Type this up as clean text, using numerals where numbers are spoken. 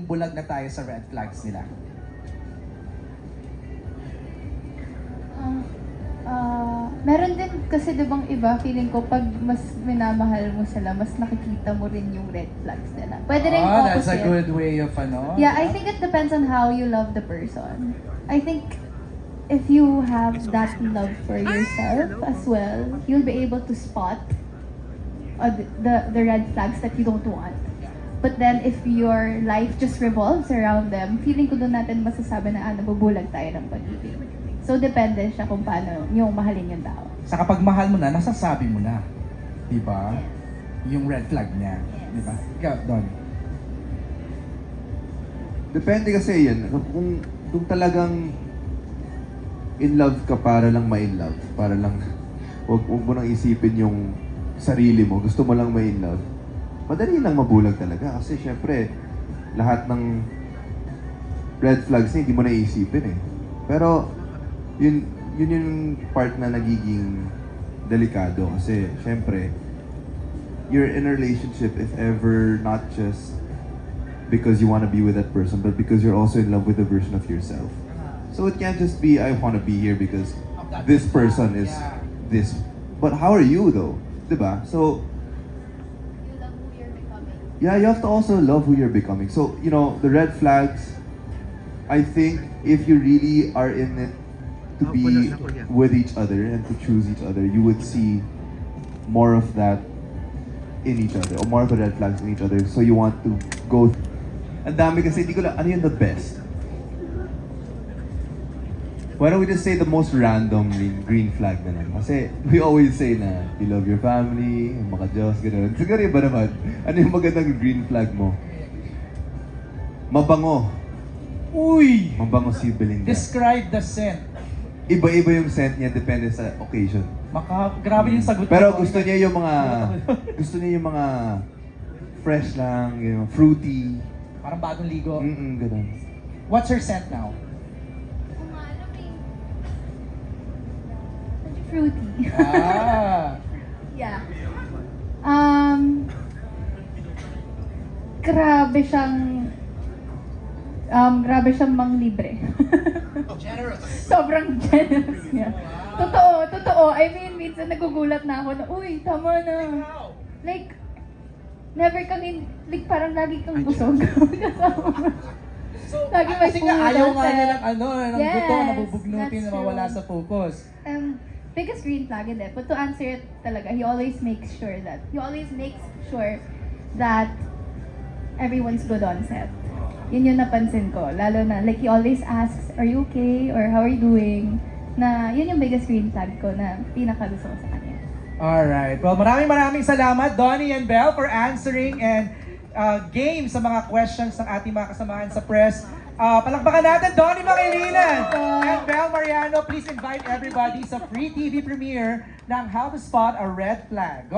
magiging bulag na tayo sa red flags nila? Meron din kasi dibang iba, feeling ko pag mas minamahal mo sila, mas nakikita mo rin yung red flags nila. Pwede rin That's a opposite. good way of ano. Yeah, I think it depends on how you love the person. I think if you have that love for yourself as well, you'll be able to spot the red flags that you don't want. But then if your life just revolves around them, feeling ko doon natin masasabi na nabubulag tayo ng pag-ibig. So depende siya kung paano yung mahalin yung tao. Sa kapag mahal mo na, nasasabi mo na. Di ba? Yung red flag niya. Di ba? Ikaw, Don. Depende kasi yan. Kung talagang in love ka para lang ma-in love, para lang, wag mo nang isipin yung sarili mo, gusto mo lang ma-in love, madali lang mabulag talaga. Kasi syempre, lahat ng red flags niya, hindi mo naisipin eh. Pero, yun yung part na nagiging delikado. Kasi, syempre, you're in a relationship if ever not just because you want to be with that person, but because you're also in love with a version of yourself. So it can't just be, I want to be here because this person is this. But how are you though? Diba? So, You love who you're becoming. yeah, you have to also love who you're becoming. So, you know, the red flags, I think if you really are in it to be with each other and to choose each other, you would see more of that in each other, or more of the red flags in each other. So you want to go. Ang dami kasi, hindi ko lang, ano yung the best? Why don't we just say the most random green flag na lang? Kasi we always say na you love your family, yung mga Diyos, gano'n. Siguro iba naman, ano yung magandang green flag mo? Mabango. Uy! Mabango si Belinda. Describe the scent. Iba-iba yung scent niya, depende sa occasion. Grabe yung sagot. Pero gusto niya yung mga fresh lang, yung fruity. Parang bagong ligo. Ganun. What's her scent now? Fruity. Ah! Yeah. Grabe siyang manglibre. Generous. Sobrang generous niya. Totoo. I mean, minsan nagugulat na ako na, uy, tama na. Like, never kami, like parang lagi kang busog. Kasama. So, Lagi may kasi nga food ayaw nga outside. niya ng ng Yes, buto, nabubugnutin na that's mawala true. sa focus. Biggest green flag in there. But to answer it talaga, he always makes sure that everyone's good on set. Yun yung napansin ko. Lalo na, like, he always asks, are you okay? Or how are you doing? Na, yun yung biggest green flag ko na pinakagusto ko sa kanya. Alright. Well, maraming salamat, Donnie and Belle, for answering and game sa mga questions ng ating mga kasamahan sa press. Palakpakan natin, Donnie Pangilinan and Belle Mariano. Please invite everybody sa free TV premiere ng How to Spot a Red Flag. Go!